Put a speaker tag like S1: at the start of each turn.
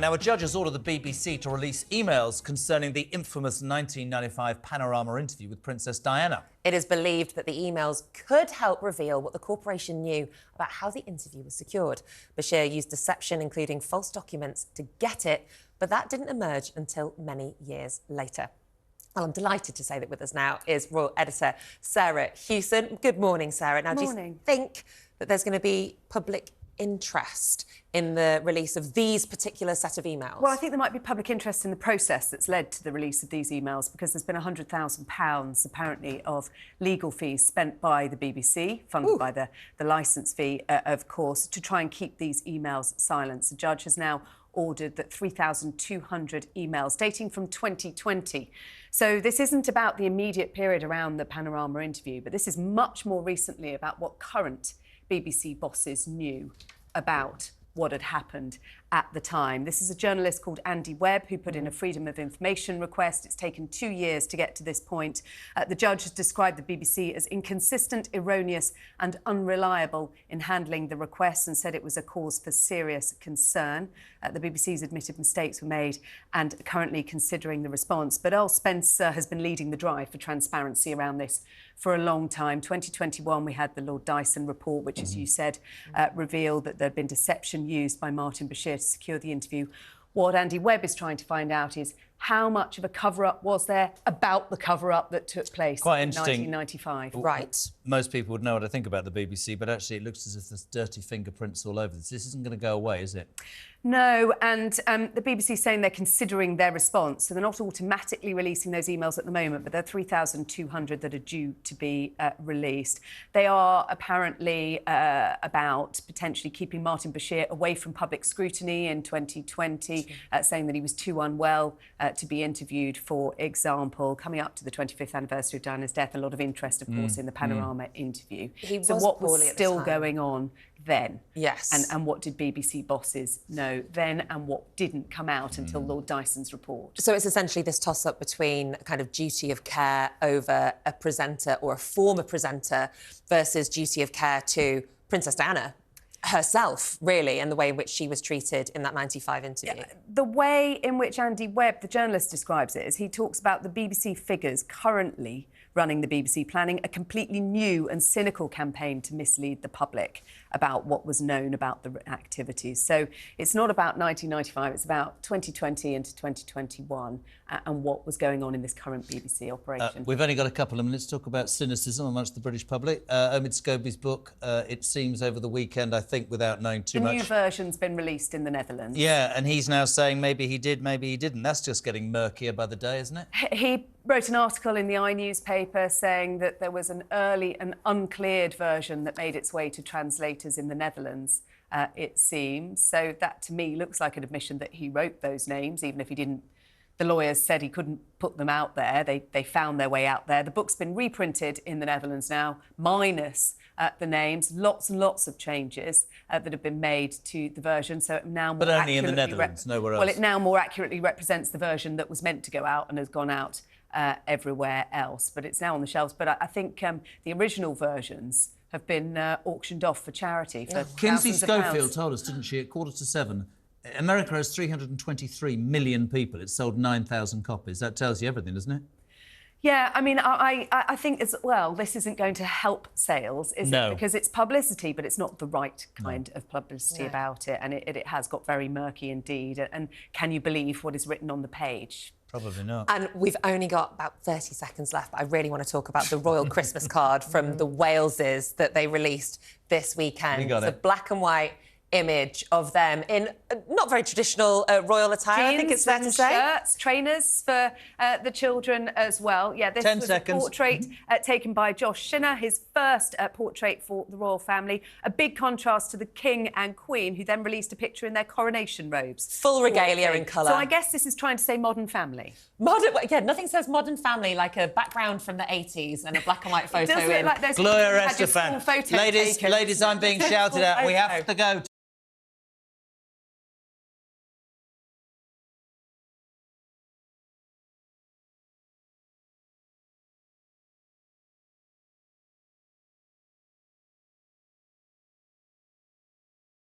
S1: Now, a judge has ordered the BBC to release emails concerning the infamous 1995 Panorama interview with Princess Diana.
S2: It is believed that the emails could help reveal what the corporation knew about how the interview was secured. Bashir used deception, including false documents, to get it, but that didn't emerge until many years later. Well, I'm delighted to say that with us now is Royal Editor Sarah Hewson. Good morning, Sarah. Now,
S3: morning.
S2: Do you think that there's going to be public interest in the release of these particular set of emails?
S3: Well, I think there might be public interest in the process that's led to the release of these emails, because there's been £100,000 apparently of legal fees spent by the BBC, funded by the licence fee, of course, to try and keep these emails silent. The judge has now ordered that 3,200 emails dating from 2020. So this isn't about the immediate period around the Panorama interview, but this is much more recently about what current BBC bosses knew about what had happened at the time. This is a journalist called Andy Webb who put in a Freedom of Information request. It's taken 2 years to get to this point. The judge has described the BBC as inconsistent, erroneous and unreliable in handling the request and said it was a cause for serious concern. The BBC's admitted mistakes were made and currently considering the response. But Earl Spencer has been leading the drive for transparency around this for a long time. 2021, we had the Lord Dyson report, which, as you said, revealed that there had been deception used by Martin Bashir to secure the interview. What Andy Webb is trying to find out is how much of a cover-up was there about the cover-up that took place
S1: Quite
S3: in
S1: interesting.
S3: 1995.
S2: Right.
S1: Most people would know what I think about the BBC, but actually it looks as if there's dirty fingerprints all over this. This isn't going to go away, is it?
S3: No, and the BBC is saying they're considering their response, so they're not automatically releasing those emails at the moment, but there are 3,200 that are due to be released. They are apparently about potentially keeping Martin Bashir away from public scrutiny in 2020, saying that he was too unwell to be interviewed, for example. Coming up to the 25th anniversary of Diana's death, a lot of interest, of course, in the Panorama interview. So what was still going on then?
S2: Yes.
S3: And what did BBC bosses know then, and what didn't come out until Lord Dyson's report?
S2: So it's essentially this toss-up between a kind of duty of care over a presenter or a former presenter versus duty of care to Princess Diana herself, really, and the way in which she was treated in that 95 interview.
S3: Yeah, the way in which Andy Webb, the journalist, describes it is he talks about the BBC figures currently running the BBC planning a completely new and cynical campaign to mislead the public about what was known about the activities. So it's not about 1995, it's about 2020 into 2021 and what was going on in this current BBC operation.
S1: We've only got a couple of minutes to talk about cynicism amongst the British public. Omid Scobie's book, it seems, over the weekend, I think, without knowing too much.
S3: The new version's been released in the Netherlands.
S1: Yeah, and he's now saying maybe he did, maybe he didn't. That's just getting murkier by the day, isn't it?
S3: He wrote an article in the newspaper saying that there was an early and uncleared version that made its way to translators in the Netherlands, it seems. So that, to me, looks like an admission that he wrote those names, even if he didn't. The lawyers said he couldn't put them out there. They found their way out there. The book's been reprinted in the Netherlands now, minus the names. Lots and lots of changes that have been made to the version. So it now more
S1: but only in the Netherlands, nowhere else.
S3: Well, it now more accurately represents the version that was meant to go out and has gone out everywhere else. But it's now on the shelves. But I think the original versions have been auctioned off for charity. For
S1: Kinsey
S3: thousands of pounds.
S1: Schofield told us, didn't she, at 6:45, America has 323 million people. It's sold 9,000 copies. That tells you everything, doesn't it?
S3: Yeah, I mean, I think as well, this isn't going to help sales, is it? Because it's publicity, but it's not the right kind of publicity about it, and it has got very murky indeed. And can you believe what is written on the page?
S1: Probably not.
S2: And we've only got about 30 seconds left, but I really want to talk about the royal Christmas card from the Waleses that they released this weekend.
S1: It's a
S2: black and white image of them in not very traditional royal attire,
S3: Jeans,
S2: I think it's fair to say.
S3: Shirts, trainers for the children as well. Yeah, this
S1: 10
S3: was
S1: seconds.
S3: a portrait taken by Josh Shinner, his first portrait for the royal family. A big contrast to the King and Queen, who then released a picture in their coronation robes.
S2: Full regalia in colour.
S3: So I guess this is trying to say modern family.
S2: Modern, yeah, nothing says modern family like a background from the 80s and a black and white photo
S3: It does look like those
S1: Gloria
S3: had your
S1: Estefan.
S3: school photo
S1: Ladies,
S3: taken.
S1: I'm being shouted at. We have to go.